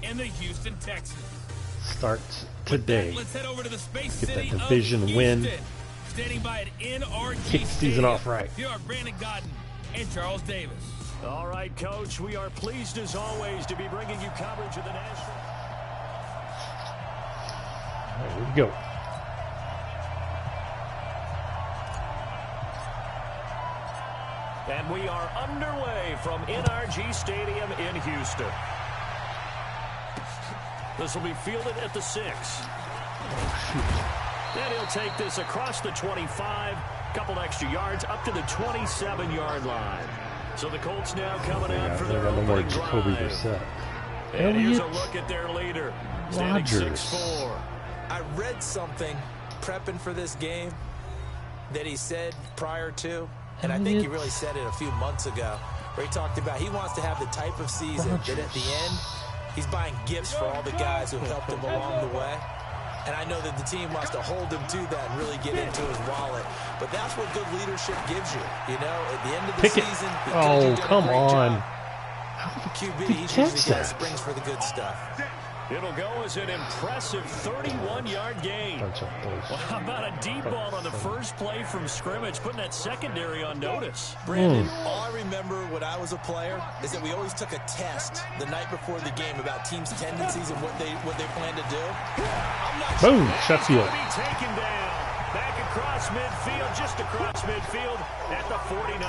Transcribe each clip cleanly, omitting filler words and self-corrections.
and the Houston Texans. Starts today. Let's head over to the space Get city that division win. Standing by at NRG Kick the season off right. Here are Brandon Godden and Charles Davis. All right, Coach, we are pleased as always to be bringing you coverage of the national. There we go. And we are underway from NRG Stadium in Houston. This will be fielded at the 6. And he'll take this across the 25, couple extra yards up to the 27-yard line. So the Colts now coming out for their opening drive. And here's a look at their leader, standing 6'4". I read something prepping for this game that he said prior to, and I think he really said it a few months ago, where he talked about he wants to have the type of season that at the end, he's buying gifts for all the guys who helped him along the way. And I know that the team wants to hold him to that and really get into his wallet. But that's what good leadership gives you. You know, at the end of the season, oh, come on. QB, he usually has springs for the good stuff. It'll go as an impressive 31-yard gain. Well, how about a deep ball on the first play from scrimmage, putting that secondary on notice? Brandon, all I remember when I was a player is that we always took a test the night before the game about teams' tendencies and what they plan to do. Boom, Sheffield. Taken down. Back across midfield, just across midfield at the 49.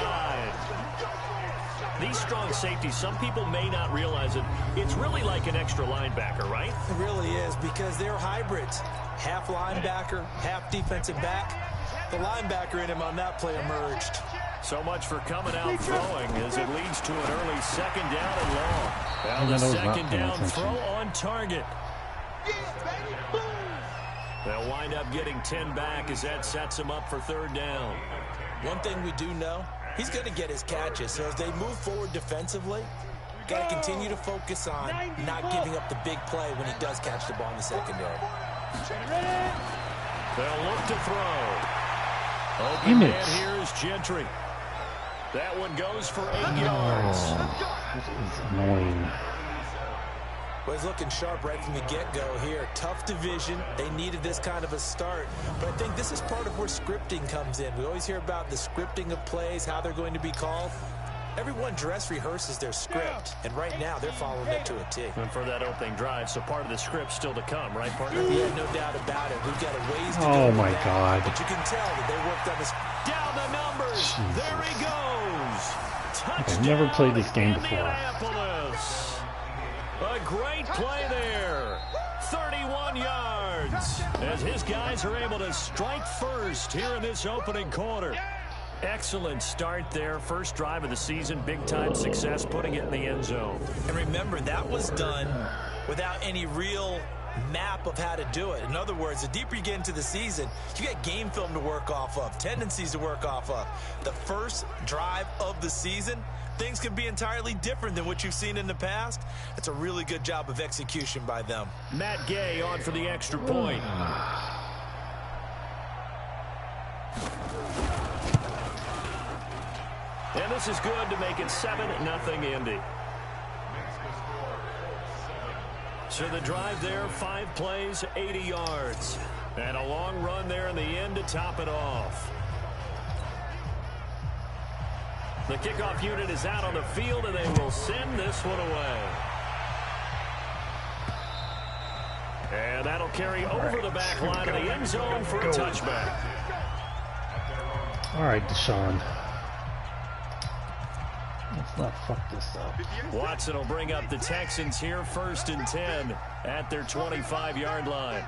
These strong safeties, some people may not realize it. It's really like an extra linebacker, right? It really is, because they're hybrids. Half linebacker, half defensive back. The linebacker in him on that play emerged. So much for coming out throwing as it leads to an early second down and long. Well, the second down throw on target. They'll wind up getting 10 back as that sets them up for third down. One thing we do know, he's going to get his catches. So as they move forward defensively, got to continue to focus on not giving up the big play when he does catch the ball in the secondary. They'll look to throw. Open man here is Gentry. That one goes for 8 yards. This is annoying. Well, he's looking sharp right from the get-go here. Tough division. They needed this kind of a start. But I think this is part of where scripting comes in. We always hear about the scripting of plays, how they're going to be called. Everyone dress rehearses their script, and right now they're following it to a T. And for that opening drive, so part of the script still to come, right, partner? Yeah, no doubt about it. We've got a ways to go. Oh, my God. But you can tell that they worked on this. Down the numbers. Jesus. There he goes. Touchdown. I've never played this game before. A great play there. 31 yards. As his guys are able to strike first here in this opening quarter. Excellent start there. First drive of the season. Big-time success putting it in the end zone. And remember, that was done without any real map of how to do it. In other words, the deeper you get into the season, you get game film to work off of, tendencies to work off of. The first drive of the season, things can be entirely different than what you've seen in the past. It's a really good job of execution by them. Matt Gay on for the extra point. And this is good to make it 7-0 Indy. So the drive there, 5 plays, 80 yards. And a long run there in the end to top it off. The kickoff unit is out on the field, and they will send this one away. And that'll carry over the back line of the end zone for a touchback. All right, Deshaun. Let's not fuck this up. Watson will bring up the Texans here, 1st and 10 at their 25-yard line.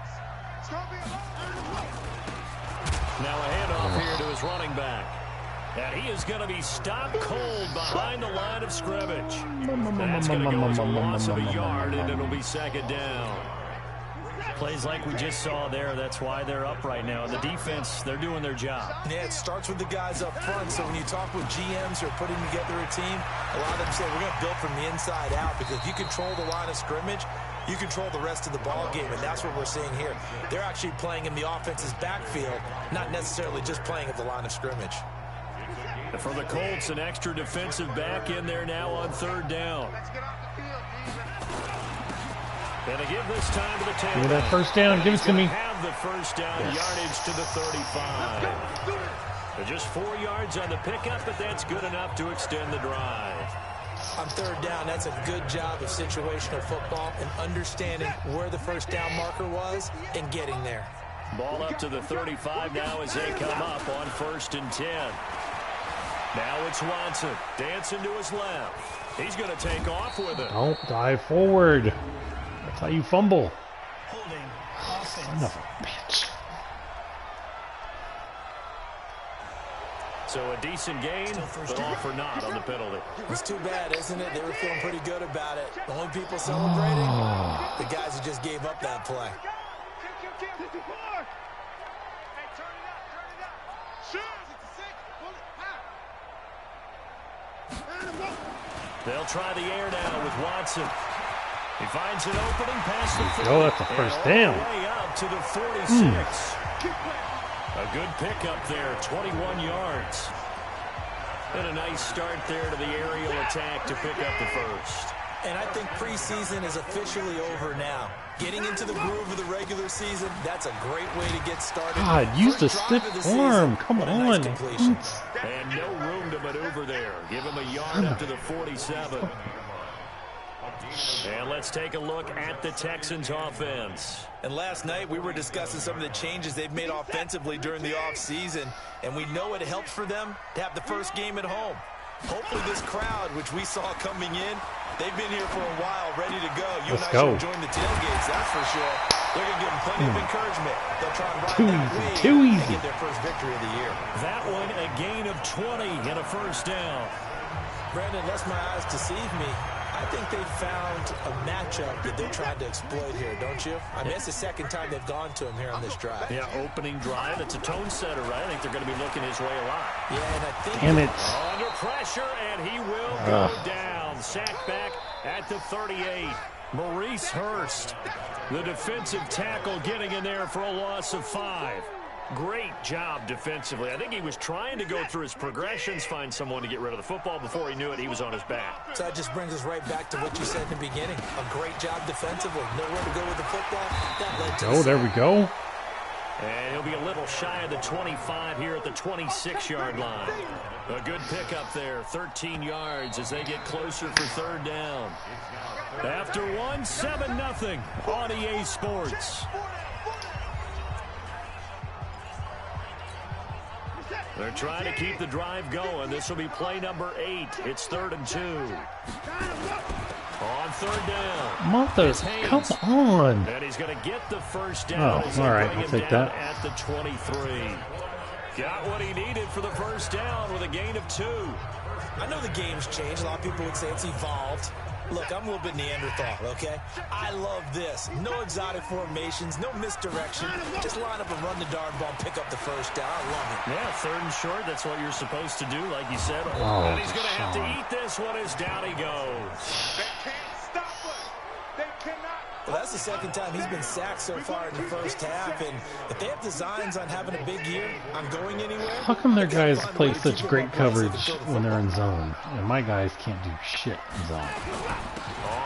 Now a handoff here to his running back. And he is going to be stopped cold behind the line of scrimmage. That's going to go as a loss of a yard, and it'll be second down. Plays like we just saw there, that's why they're up right now. The defense, they're doing their job. Yeah, it starts with the guys up front. So when you talk with GMs who are putting together a team, a lot of them say we're going to build from the inside out, because if you control the line of scrimmage, you control the rest of the ball game, and that's what we're seeing here. They're actually playing in the offense's backfield, not necessarily just playing at the line of scrimmage. For the Colts, an extra defensive back in there now on 3rd down. And to give this time to the tailback. Give me that first down. Give it to me. Have the first down yardage to the 35. Just 4 yards on the pickup, but that's good enough to extend the drive. On third down, that's a good job of situational football and understanding where the first down marker was and getting there. Ball up to the 35 now as they come up on 1st and 10. Now it's Watson dancing to his left. He's going to take off with it. Don't dive forward. That's how you fumble. Holding Son offense. of a bitch. So a decent gain, but all for naught on the penalty. It's too bad, isn't it? They were feeling pretty good about it. The only people celebrating, the guys who just gave up that play. They'll try the air now with Watson. He finds an opening past the 40. Oh, that's a first down. Way up to the 46. A good pickup there, 21 yards. And a nice start there to the aerial attack to pick up the first. And I think preseason is officially over now. Getting into the groove of the regular season, that's a great way to get started. God, use the First drive stiff of the arm. season, Come what a nice on. completion. And no room to maneuver there. Give him a yard up to the 47. And let's take a look at the Texans offense. And last night we were discussing some of the changes they've made offensively during the offseason, and we know it helps for them to have the first game at home. Hopefully this crowd, which we saw coming in, they've been here for a while, ready to go. You Let's and I go. should join the tailgates, that's for sure. They're going to give them plenty of encouragement. They'll try and ride Too that easy, wave too and easy. get their first victory of the year. That one, a gain of 20 and a first down. Brandon, unless my eyes deceive me, I think they found a matchup that they're trying to exploit here, don't you? I mean, it's the second time they've gone to him here on this drive. Yeah, opening drive. It's a tone setter, right? I think they're going to be looking his way a lot. Yeah, and I think... Damn it. Under pressure, and he will go down. Sacked back at the 38. Maurice Hurst, the defensive tackle, getting in there for a loss of 5. Great job defensively. I think he was trying to go through his progressions, find someone to get rid of the football. Before he knew it, he was on his back. So that just brings us right back to what you said in the beginning. A great job defensively. Nowhere to go with the football. That led to Oh, there we go. And he'll be a little shy of the 25 here at the 26-yard line. A good pickup there, 13 yards as they get closer for third down. After one, 7-0 on EA Sports. They're trying to keep the drive going. This will be play number 8. It's 3rd and 2. On third down. Mother, come on. And he's going to get the first down. Oh, all right, I'll take that. At the 23. Got what he needed for the first down with a gain of 2. I know the game's changed. A lot of people would say it's evolved. Look, I'm a little bit Neanderthal, okay? I love this. No exotic formations, no misdirection. Just line up and run the darn ball, pick up the first down. I love it. Yeah, 3rd and short. That's what you're supposed to do, like you said. Oh, and he's going to have to Sean. eat this one as down he goes. Well, that's the second time he's been sacked so far in the first half. And if they have designs on having a big year, on going anywhere. How come their they gotta guys find a play way to such keep it great more aggressive and coverage throw the when they're in football. zone? And my guys can't do shit in zone.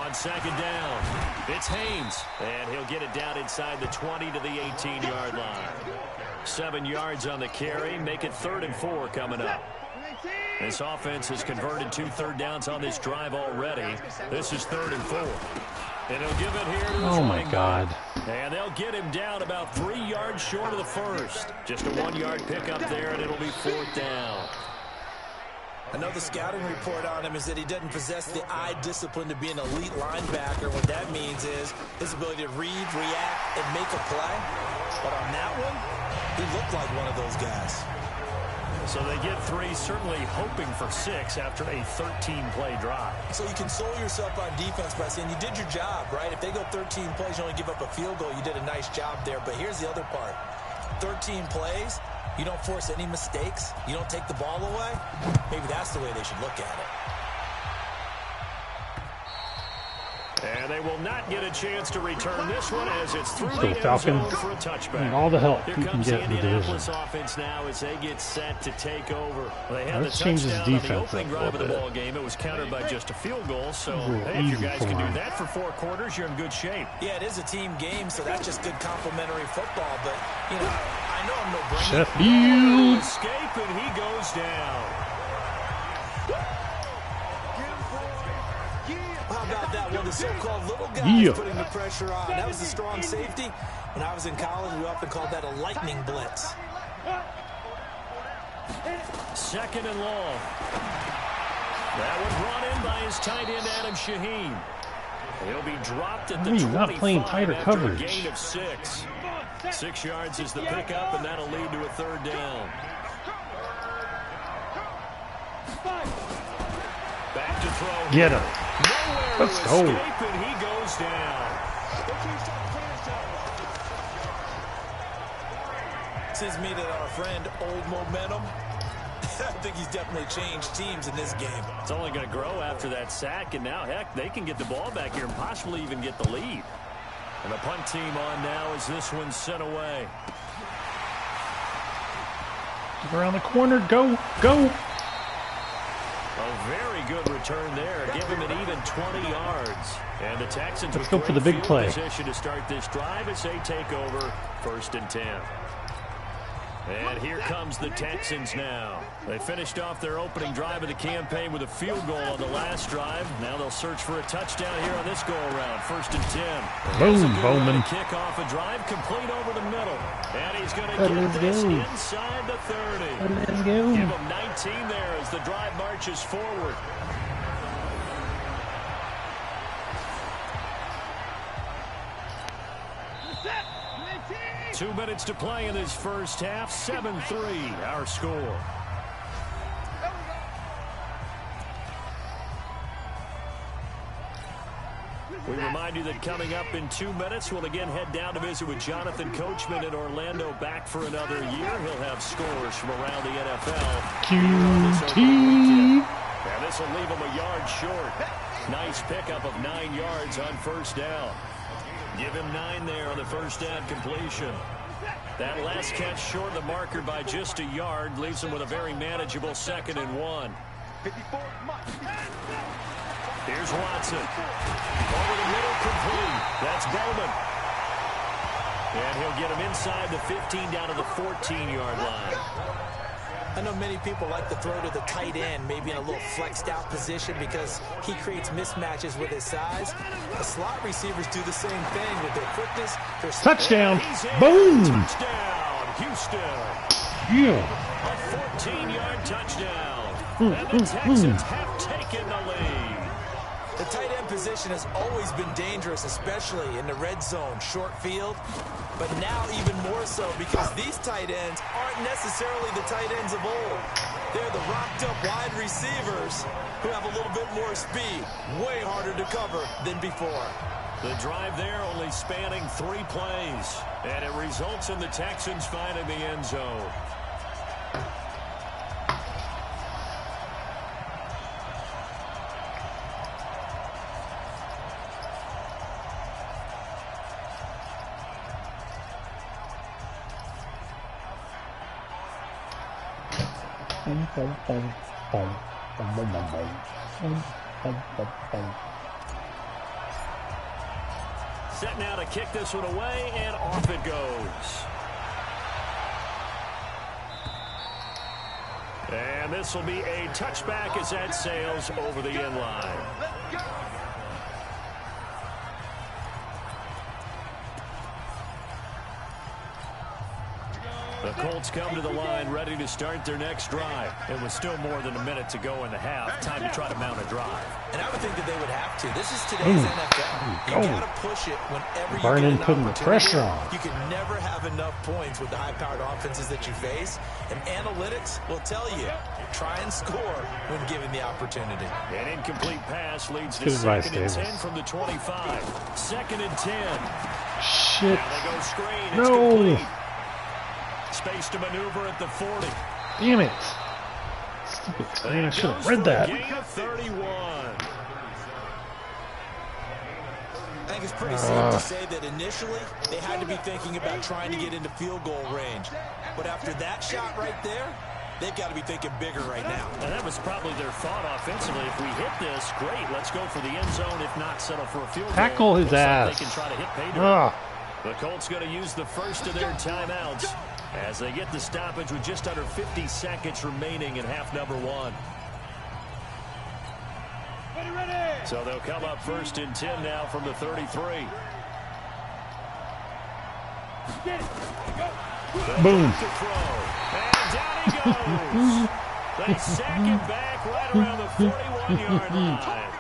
On second down, it's Haynes, and he'll get it down inside the 20 to the 18-yard line. 7 yards on the carry, make it 3rd and 4 coming up. This offense has converted 2 third downs on this drive already. This is 3rd and 4. And he'll give it here to his Oh my running God. back. And they'll get him down about 3 yards short of the first. Just a 1-yard pickup there, and it'll be 4th down. I know the scouting report on him is that he doesn't possess the eye discipline to be an elite linebacker. What that means is his ability to read, react, and make a play. But on that one, he looked like one of those guys. So they get 3, certainly hoping for 6 after a 13-play drive. So you console yourself on defense by saying you did your job, right? If they go 13 plays, you only give up a field goal, you did a nice job there. But here's the other part. 13 plays, you don't force any mistakes, you don't take the ball away. Maybe that's the way they should look at it. And they will not get a chance to return this one as it's through the end Falcons zone for a touchback. need all the help Here we can comes get the in the division. Indianapolis offense now as they get set to take over. They had Let's the change this touchdown on the defense opening up a drive of the little ball game. It was countered by just a field goal. So, hey, if easy you guys for can do him. that for 4 quarters, you're in good shape. Yeah, it is a team game, so that's just good complimentary football. But, you know, I know I'm no brainer. Sheffield. Escape, and he goes down. How about that? Well, the so-called little guy putting the pressure on. That was a strong safety. When I was in college, we often called that a lightning blitz. 2nd and long. That one brought in by his tight end, Adam Shaheen. He'll be dropped at the 25 not playing tighter after coverage. a gain of 6. 6 yards is the pickup, and that'll lead to a 3rd down. Back to throw. Get him. Nowhere Let's to go. escape, and he goes down. Seems to me that our friend, Old Momentum, I think he's definitely changed teams in this game. It's only going to grow after that sack, and now, heck, they can get the ball back here and possibly even get the lead. And the punt team on now as this one's sent away. Get around the corner. Go. Go. A very good return there. Give him an even 20 yards. And the Texans Let's with go for the great big field play. position to start this drive as they take over 1st and 10. And here comes the Texans now. They finished off their opening drive of the campaign with a field goal on the last drive. Now they'll search for a touchdown here on this go-around. 1st and 10. Boom, Bowman. Kick off a drive complete over the middle. And he's going to get this inside the 30. Let's go. Give him 19 there as the drive marches forward. Set. 2 minutes to play in this first half. 7-3 our score. We remind you that coming up in 2 minutes, we'll again head down to visit with Jonathan Coachman in Orlando, back for another year. He'll have scores from around the NFL. QT. And this will leave him a yard short. Nice pickup of 9 yards on 1st down. Give him 9 there on the 1st down completion. That last catch short of the marker by just a yard leaves him with a very manageable 2nd and 1. Here's Watson. Over the middle, complete. That's Bowman. And he'll get him inside the 15 down to the 14-yard line. I know many people like to throw to the tight end, maybe in a little flexed out position because he creates mismatches with his size. The slot receivers do the same thing with their quickness. Their Touchdown. He's in. Boom. Touchdown, Houston. Yeah. A 14-yard touchdown. And the Texans have taken the lead. The tight end position has always been dangerous, especially in the red zone, short field. But now even more so because these tight ends aren't necessarily the tight ends of old. They're the rocked-up wide receivers who have a little bit more speed. Way harder to cover than before. The drive there only spanning 3 plays. And it results in the Texans finding the end zone. Set now to kick this one away, and off it goes. And this will be a touchback as that sails over the end line. The Colts come to the line ready to start their next drive. It was still more than a minute to go in the half. Time to try to mount a drive. And I would think that they would have to. This is today's NFL. You got to push it whenever you Vernon get an putting the pressure opportunity. on. You can never have enough points with the high-powered offenses that you face. And analytics will tell you, try and score when given the opportunity. An incomplete pass leads to Good advice, 2nd and Davis. 10 from the 25. 2nd and 10. Shit. Now they go screen. It's No. complete. Space to maneuver at the 40. Damn it. Stupid screen. I should have read that. Gain of 31. think it's pretty safe to say that initially they had to be thinking about trying to get into field goal range. But after that shot right there, they've got to be thinking bigger right now. And that was probably their thought offensively. If we hit this, great. Let's go for the end zone. If not, settle for a field goal. Tackle his ass. They can try to hit pay dirt. The Colts going to use the first of their timeouts as they get the stoppage with just under 50 seconds remaining in half number one. So they'll come up first and 10 now from the 33. Boom. And down he goes. They sack him back right around the 41-yard line.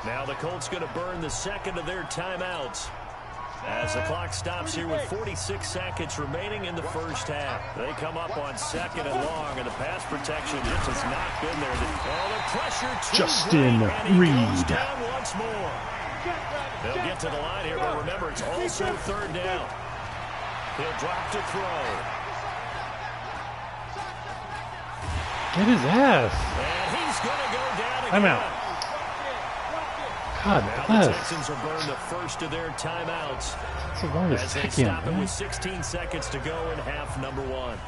Now the Colts going to burn the second of their timeouts as the clock stops here with 46 seconds remaining in the first half. They come up on second and long, and the pass protection just has not been there. The pressure Justin Reed. Down once more. They'll get to the line here, but remember, it's also third down. He'll drop to throw. Get his ass. And he's going to go down again. I'm out. God now bless. the Texans will burn the first of their timeouts That's the longest as they second, stop it man. with 16 seconds to go in half number one.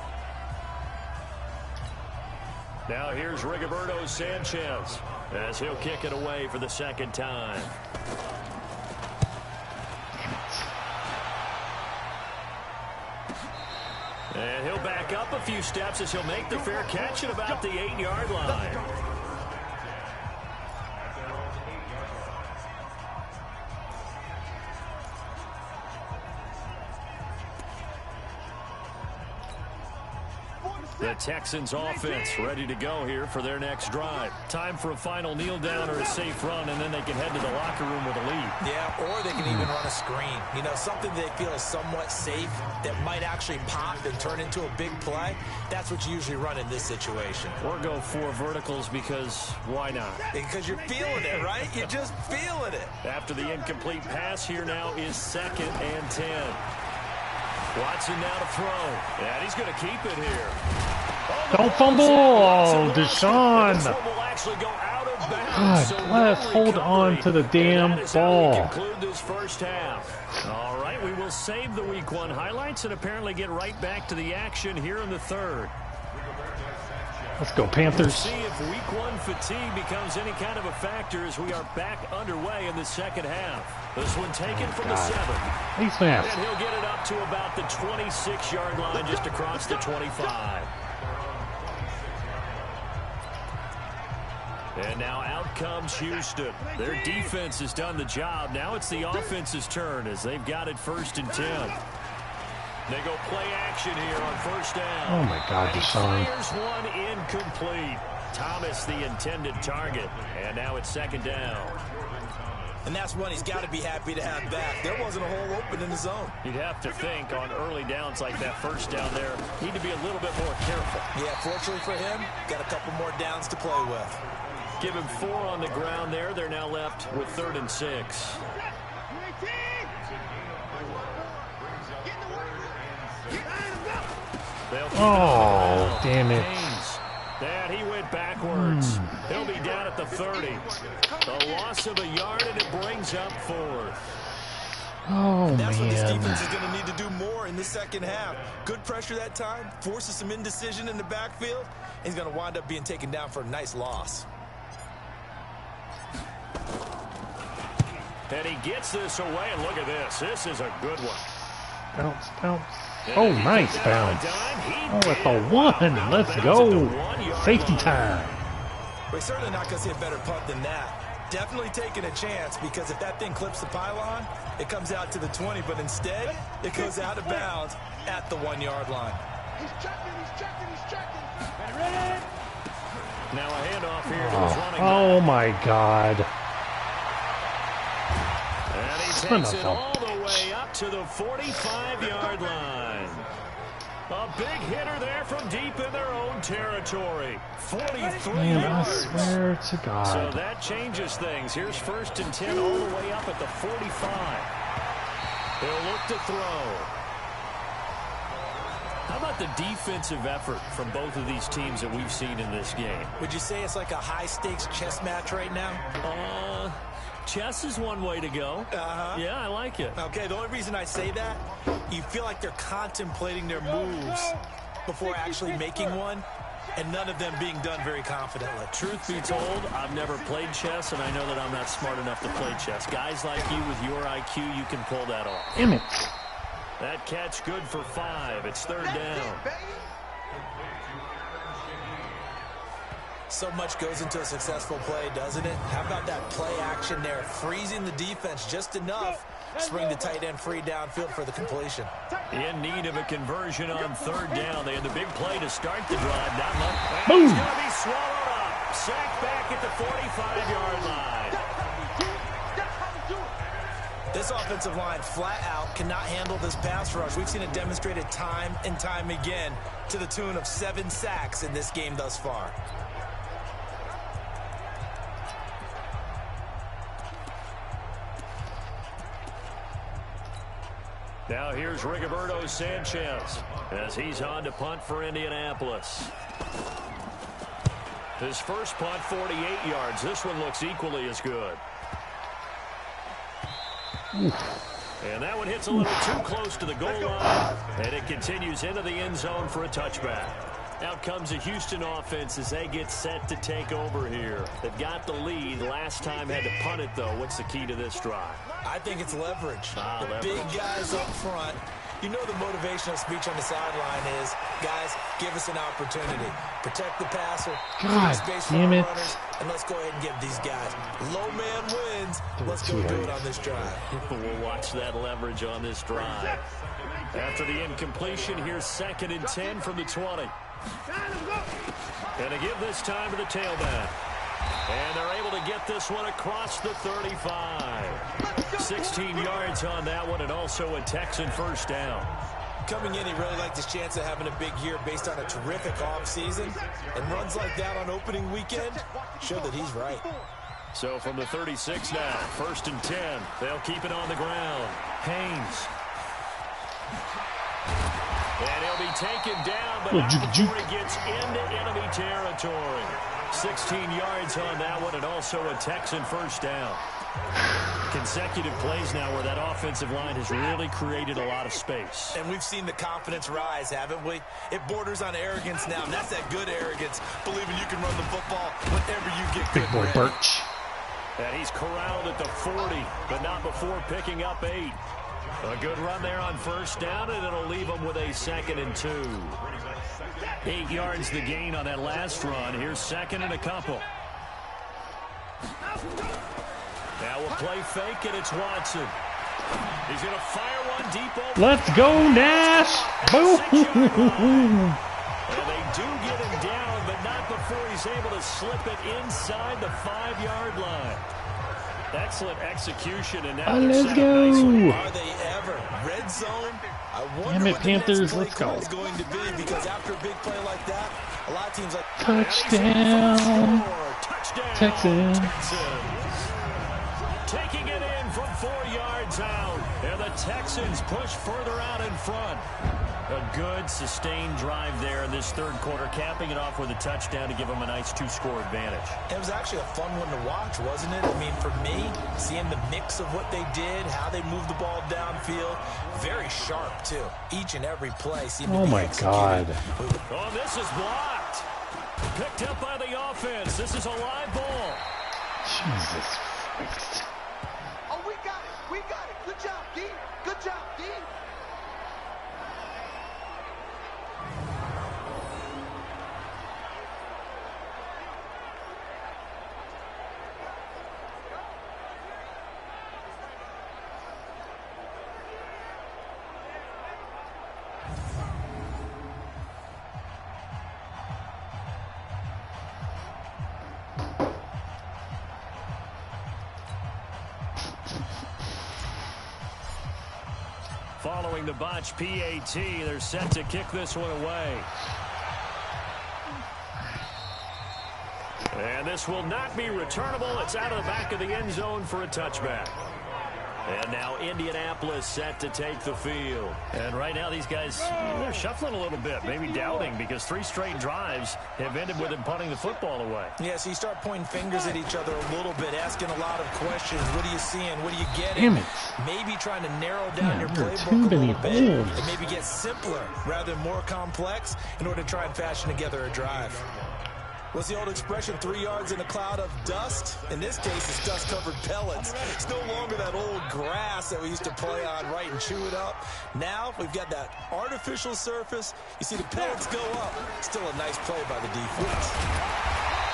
Now here's Rigoberto Sanchez as he'll kick it away for the second time. And he'll back up a few steps as he'll make the fair catch at about the 8-yard line. The Texans offense ready to go here for their next drive. Time for a final kneel down or a safe run, and then they can head to the locker room with a lead. Yeah, or they can even run a screen. You know, something they feel is somewhat safe that might actually pop and turn into a big play. That's what you usually run in this situation. Or go 4 verticals because why not? Because you're feeling it, right? You're just feeling it. After the incomplete pass, here now is 2nd and 10. Watson now to throw. And he's going to keep it here. Don't fumble. Oh, Deshaun. This one will actually go out of bounds. God So bless. no Hold on recovery. to the damn And that is how we ball. conclude this first half. All right, we will save the week 1 highlights and apparently get right back to the action here in the third. Let's go, We'll Panthers. see if week 1 fatigue becomes any kind of a factor as we are back underway in the second half. This one taken from the 7. Face mask. And he'll get it up to about the 26-yard line just across the 25. And now out comes Houston. Their defense has done the job. Now it's the offense's turn as they've got it 1st and 10. They go play action here on first down. Oh, my God, And he Deshaun. fires one incomplete. Thomas the intended target. And now it's 2nd down. And that's one he's got to be happy to have back. There wasn't a hole open in the zone. You'd have to think on early downs like that first down there, need to be a little bit more careful. Yeah, fortunately for him, got a couple more downs to play with. Give him 4 on the ground there. They're now left with 3rd and 6. Oh, damn it. That he went backwards. He'll be down at the 30. The loss of a yard, and it brings up 4th. Oh, That's what this man. defense is going to need to do more in the second half. Good pressure that time, forces some indecision in the backfield. He's going to wind up being taken down for a nice loss. And he gets this away, and look at this. This is a good one. Bounce, bounce. Oh, nice bounce. Oh, at the 1. Let's go. Safety time. We're certainly not going to see a better punt than that. Definitely taking a chance, because if that thing clips the pylon, it comes out to the 20, but instead, it goes out of bounds at the 1-yard line. He's checking. Now a handoff here to his running back. Oh, my God. And he Son takes of it a all the way up to the 45-yard line. A big hitter there from deep in their own territory. 43 Man, I yards. swear to So God. that changes things. Here's 1st and 10 all the way up at the 45. He'll look to throw. How about the defensive effort from both of these teams that we've seen in this game? Would you say it's like a high-stakes chess match right now? chess is one way to go. Yeah, I like it. Okay, the only reason I say that, you feel like they're contemplating their moves before actually making one, and none of them being done very confidently. Truth be told, I've never played chess, and I know that I'm not smart enough to play chess. Guys like you with your IQ, you can pull that off. Damn it. That catch good for 5. It's 3rd down. So much goes into a successful play, doesn't it? How about that play action there, freezing the defense just enough to bring the tight end free downfield for the completion. In need of a conversion on 3rd down. They had the big play to start the drive. Not much. Boom. He's going to be swallowed up. Sacked back at the 45-yard line. This offensive line flat out cannot handle this pass rush. We've seen it demonstrated time and time again to the tune of 7 sacks in this game thus far. Now here's Rigoberto Sanchez as he's on to punt for Indianapolis. His first punt, 48 yards. This one looks equally as good. And that one hits a little too close to the goal line, and it continues into the end zone for a touchback. Out comes the Houston offense as they get set to take over here. They've got the lead. Last time had to punt it, though. What's the key to this drive? I think it's leverage. Leverage. Big guys up front. You know the motivational speech on the sideline is, guys, give us an opportunity. Protect the passer. God space for damn it. runners, and let's go ahead and give these guys. Low man wins. Let's go do it on this drive. We'll watch that leverage on this drive. After the incompletion, here's 2nd and 10 from the 20. And to give this time to the tailback. And they're able to get this one across the 35. 16 yards on that one, and also a Texan first down. Coming in, he really liked his chance of having a big year based on a terrific offseason. And runs like that on opening weekend show that he's right. So from the 36 now, 1st and 10. They'll keep it on the ground. Haynes. And he'll be taken down, but not before he gets into enemy territory. 16 yards on that one, and also a Texan first down. Consecutive plays now where that offensive line has really created a lot of space. And we've seen the confidence rise, haven't we? It borders on arrogance now, and that's that good arrogance, believing you can run the football whenever you get good. Big boy Birch. And he's corralled at the 40, but not before picking up 8. A good run there on first down, and it'll leave him with a 2nd and 2. 8 yards the gain on that last run. Here's 2nd and a couple. Now we'll play fake, and it's Watson. He's going to fire one deep over. Let's go, Nash. Boom. And they do get him down, but not before he's able to slip it inside the 5-yard line. Excellent execution, and now Let's go. Are they ever? Red zone? I wonder Damn it, what Panthers, the next let's play go. is going to be, because after a big play like that, a lot of teams like Touchdown. Touchdown. Texans. Taking it in from 4 yards out, and the Texans push further out in front. A good, sustained drive there in this 3rd quarter, capping it off with a touchdown to give them a nice 2-score advantage. It was actually a fun one to watch, wasn't it? I mean, for me, seeing the mix of what they did, how they moved the ball downfield, very sharp, too. Each and every play seemed to be executed. Oh, this is blocked. Picked up by the offense. This is a live ball. Jesus Christ. Oh, we got it. We got it. Good job, D. Good job, D. Following the botch PAT, they're set to kick this one away. And this will not be returnable. It's out of the back of the end zone for a touchback. And now Indianapolis set to take the field. And right now these guys, they're shuffling a little bit, maybe doubting, because 3 straight drives have ended with them punting the football away. Yeah, so you start pointing fingers at each other a little bit, asking a lot of questions. What are you seeing? What are you getting? Damn it. Maybe trying to narrow down your there are playbook too a many little bit holes. and maybe get simpler rather than more complex in order to try and fashion together a drive. What's the old expression, 3 yards in a cloud of dust? In this case, it's dust-covered pellets. It's no longer that old grass that we used to play on, right, and chew it up. Now we've got that artificial surface. You see the pellets go up. Still a nice play by the defense.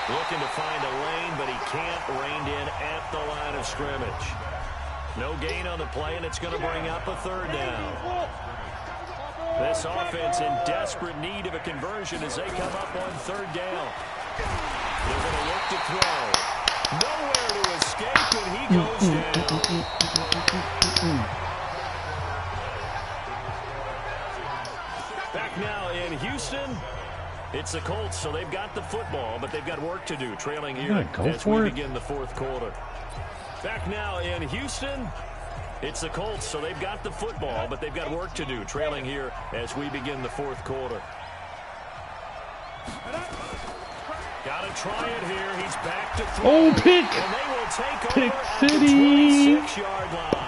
Looking to find a lane, but he can't. Reined in at the line of scrimmage. No gain on the play, and it's going to bring up a 3rd down. This offense in desperate need of a conversion as they come up on 3rd down. They're going to look to throw. Nowhere to escape, and he goes down. Back now in Houston. It's the Colts, so they've got the football, but they've got work to do, trailing here as we begin the 4th quarter. Back now in Houston. It's the Colts, so they've got the football, but they've got work to do, trailing here as we begin the 4th quarter. Got to try it here. He's back to throw. Oh, pick! And they will take Pick over City. at the 26-yard line.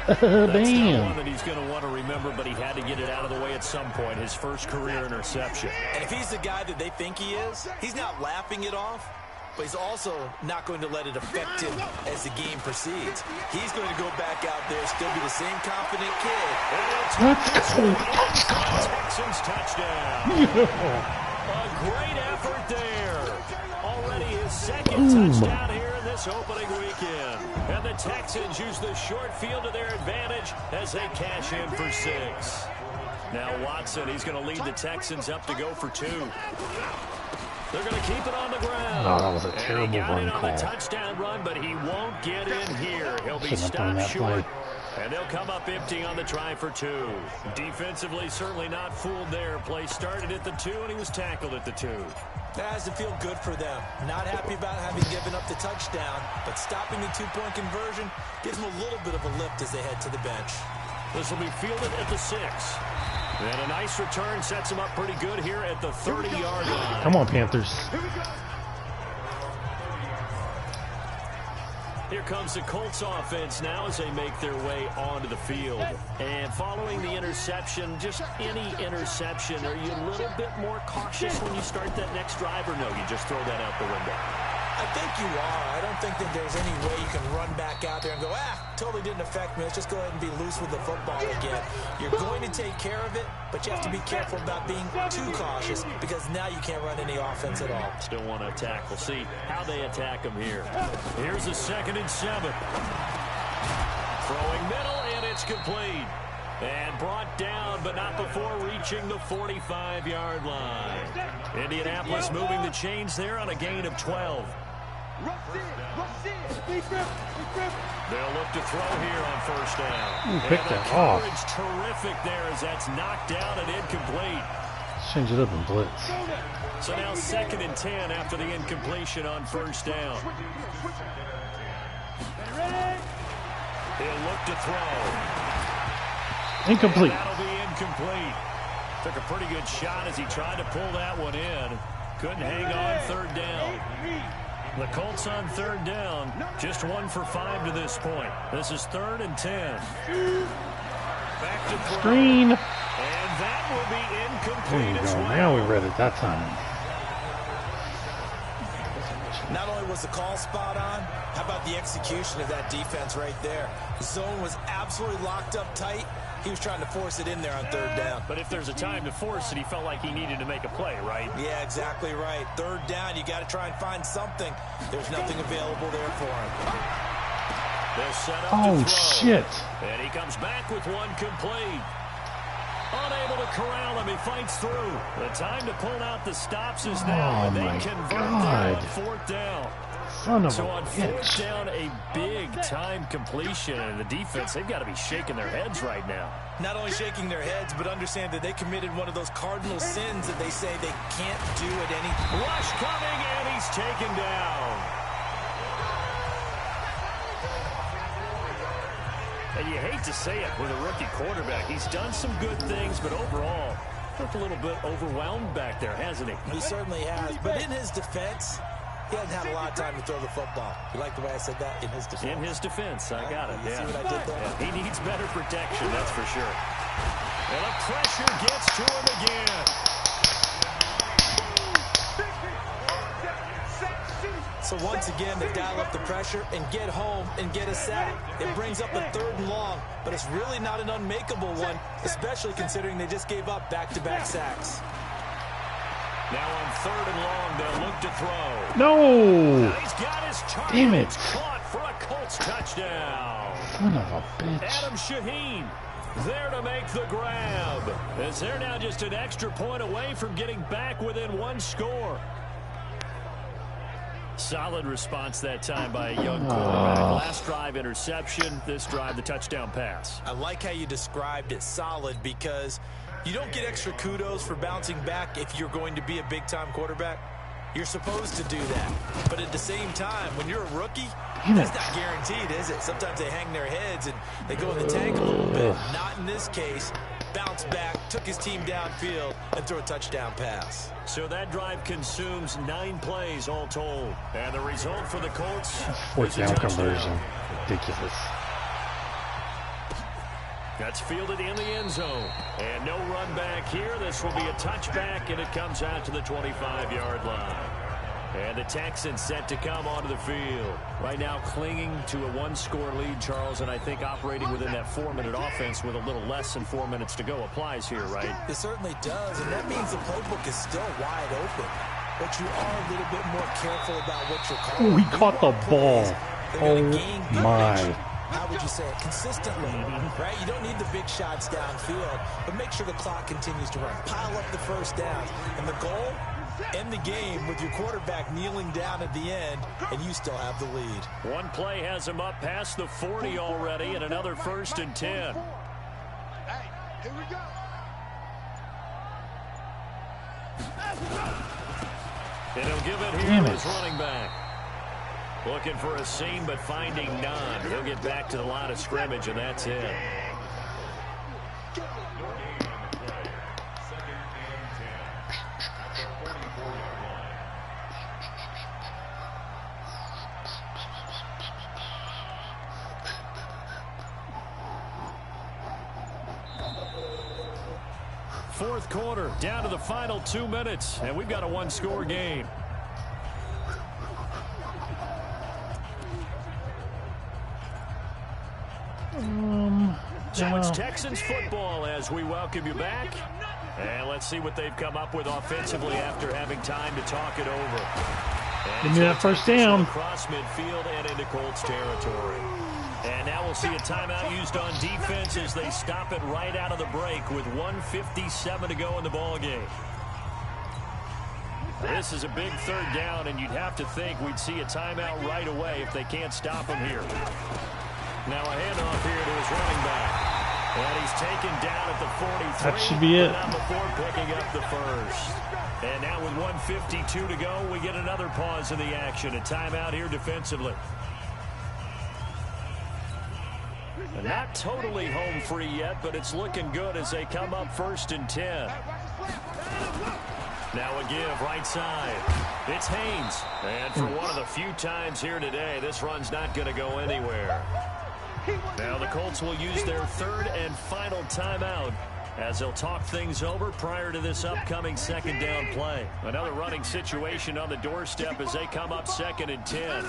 That's not one that he's going to want to remember, but he had to get it out of the way at some point. His first career interception. And if he's the guy that they think he is, he's not laughing it off, but he's also not going to let it affect him as the game proceeds. He's going to go back out there, still be the same confident kid. Let's go. Texans touchdown. A great effort there. Already his 2nd touchdown here in this opening weekend. And the Texans use the short field to their advantage as they cash in for 6. Now Watson, he's going to lead the Texans up to go for 2. They're going to keep it on the ground. Oh, that was a terrible and he got run it on call. the touchdown run, but he won't get in here. He'll be Shouldn't have done stopped that short. play. And they'll come up empty on the try for 2. Defensively, certainly not fooled there. Play started at the 2, and he was tackled at the 2. That has to feel good for them. Not happy about having given up the touchdown, but stopping the 2-point conversion gives them a little bit of a lift as they head to the bench. This will be fielded at the 6. And a nice return sets him up pretty good here at the 30-yard line. Come on, Panthers. Here comes the Colts offense now as they make their way onto the field. And following the interception, just any interception, are you a little bit more cautious when you start that next drive, or no, you just throw that out the window? I think you are. I don't think that there's any way you can run back out there and go, totally didn't affect me. Let's just go ahead and be loose with the football again. You're going to take care of it, but you have to be careful about being too cautious because now you can't run any offense at all. Still want to attack. We'll see how they attack him here. Here's a 2nd and 7. Throwing middle, and it's complete. And brought down, but not before reaching the 45-yard line. Indianapolis moving the chains there on a gain of 12. They'll look to throw here on 1st down. Ooh, pick and the that off. coverage terrific there as that's knocked down and incomplete. Change it up and blitz. So now 2nd and 10 after the incompletion on 1st down. He'll look to throw. Incomplete. And that'll be incomplete. Took a pretty good shot as he tried to pull that one in. Couldn't hang on 3rd down. The Colts on 3rd down, just 1 for 5 to this point. This is 3rd and 10. Back to throw. Screen. And that will be incomplete There you as go. well. Now we read it that time. Not only was the call spot on, how about the execution of that defense right there? The zone was absolutely locked up tight. He was trying to force it in there on 3rd down. But if there's a time to force it, he felt like he needed to make a play, right? Yeah, exactly right. 3rd down, you got to try and find something. There's nothing available there for him. They'll set up Oh, to throw. shit. And he comes back with one complete. Unable to corral him, he fights through. The time to pull out the stops is now, Oh, and they my convert God. there on 4th down. Son of So a on 4th bitch. down, a big-time completion, and the defense, they've got to be shaking their heads right now. Not only shaking their heads, but understand that they committed one of those cardinal sins that they say they can't do at any. Rush coming, and he's taken down. And you hate to say it with a rookie quarterback. He's done some good things, but overall, looked a little bit overwhelmed back there, hasn't he? He certainly has. But in his defense, he hasn't had a lot of time to throw the football. You like the way I said that? In his defense. In his defense, I got it. You see what I did there? Yeah, he needs better protection, that's for sure. And the pressure gets to him again. So once again, they dial up the pressure and get home and get a sack. It brings up a 3rd and long, but it's really not an unmakeable one, especially considering they just gave up back-to-back sacks. Now on 3rd and long, they'll look to throw. No! Now he's got his target. Damn it. Caught for a Colts touchdown. Son of a bitch. Adam Shaheen there to make the grab, as they're now just an extra point away from getting back within 1 score. Solid response that time by a young quarterback. Last drive, interception. This drive, the touchdown pass. I like how you described it, solid, because you don't get extra kudos for bouncing back if you're going to be a big-time quarterback. You're supposed to do that. But at the same time, when you're a rookie, that's not guaranteed, is it? Sometimes they hang their heads and they go in the tank a little bit. Not in this case. Bounce back, took his team downfield, and threw a touchdown pass. So that drive consumes 9 plays all told. And the result for the Colts 4th down conversion. Ridiculous. That's fielded in the end zone. And no run back here. This will be a touchback, and it comes out to the 25-yard line. And the Texans set to come onto the field. Right now clinging to a 1-score lead, Charles, and I think operating within that 4-minute offense with a little less than 4 minutes to go applies here, right? It certainly does, and that means the playbook is still wide open. But you are a little bit more careful about what you're calling. Oh, he caught the ball. Oh, my. How would you say it? Consistently, right? You don't need the big shots downfield, but make sure the clock continues to run. Pile up the first down. And the goal? End the game with your quarterback kneeling down at the end, and you still have the lead. One play has him up past the 40 already, and another 1st and 10. Hey, here we go. And he'll give it here to his running back. Looking for a seam, but finding none. He'll get back to the line of scrimmage, and that's it. Fourth quarter, down to the final 2 minutes, and we've got a 1-score game. So it's Texans football as we welcome you back. And let's see what they've come up with offensively after having time to talk it over. Give me that first down. Across midfield and into Colts territory. And now we'll see a timeout used on defense as they stop it right out of the break with 1:57 to go in the ball game. This is a big 3rd down, and you'd have to think we'd see a timeout right away if they can't stop him here. Now a handoff here to his running back. And he's taken down at the 43. That should be it. Not before picking up the first. And now with 1:52 to go, we get another pause in the action. A timeout here defensively. And not totally home free yet, but it's looking good as they come up 1st and 10. Now a give right side. It's Haynes. And for one of the few times here today, this run's not going to go anywhere. Now the Colts will use their 3rd and final timeout as they'll talk things over prior to this upcoming 2nd down play. Another running situation on the doorstep as they come up 2nd and 10.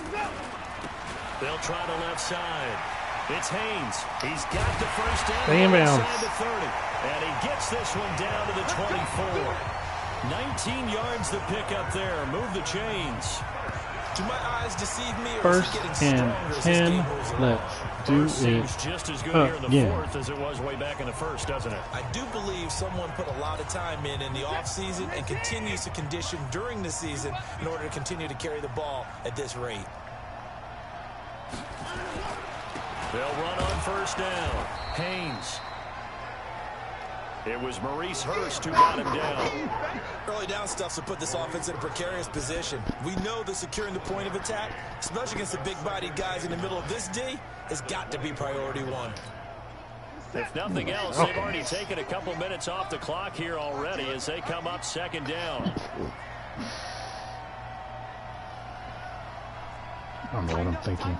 They'll try the left side. It's Haynes. He's got the first down inside the 30. And he gets this one down to the 24. 19 yards the pick up there. Move the chains. Do my eyes deceive me, or First is it getting stronger as this game moves along? Let's do Seems it. just as good here in the 4th as it was way back in the 1st, doesn't it? I do believe someone put a lot of time in the offseason and continues to condition during the season in order to continue to carry the ball at this rate. They'll run on 1st down. Haynes. It was Maurice Hurst who got him down. Early down stuff to put this offense in a precarious position. We know that securing the point of attack, especially against the big-bodied guys in the middle of this D, has got to be priority 1. If nothing else, they've already taken a couple minutes off the clock here already as they come up second down. I don't know what I'm thinking.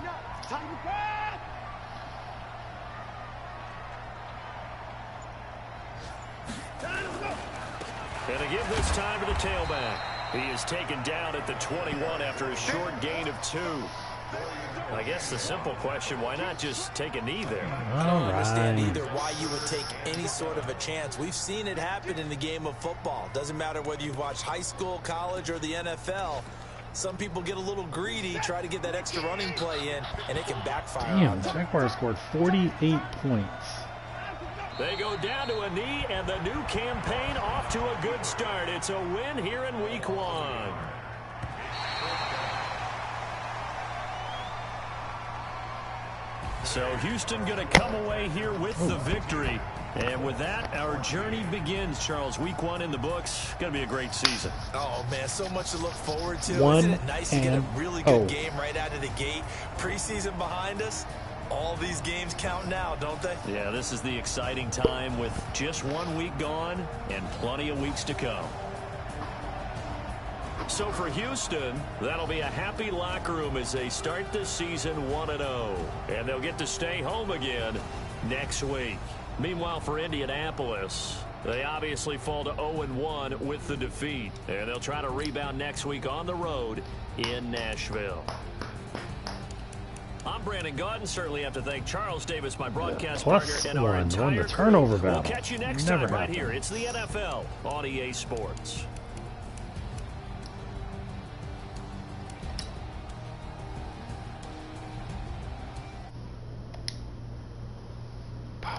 And to give this time to the tailback. He is taken down at the 21 after a short gain of 2. I guess the simple question, why not just take a knee there? I don't understand either why you would take any sort of a chance. We've seen it happen in the game of football. Doesn't matter whether you've watched high school, college, or the NFL. Some people get a little greedy, try to get that extra running play in, and it can backfire on them. Jaguars scored 48 points. They go down to a knee, and the new campaign off to a good start. It's a win here in week 1. So Houston going to come away here with the victory. And with that, our journey begins, Charles. Week 1 in the books. Going to be a great season. Oh, man, so much to look forward to. Isn't it nice to get a really good game right out of the gate? Preseason behind us. All these games count now, don't they? Yeah, this is the exciting time with just 1 week gone and plenty of weeks to come. So for Houston, that'll be a happy locker room as they start this season 1-0. And they'll get to stay home again next week. Meanwhile, for Indianapolis, they obviously fall to 0-1 with the defeat. And they'll try to rebound next week on the road in Nashville. I'm Brandon Gaudin. Certainly have to thank Charles Davis, my broadcast partner, and our entire turnover crew. battle. We'll catch you next time right here. It's the NFL on EA Sports.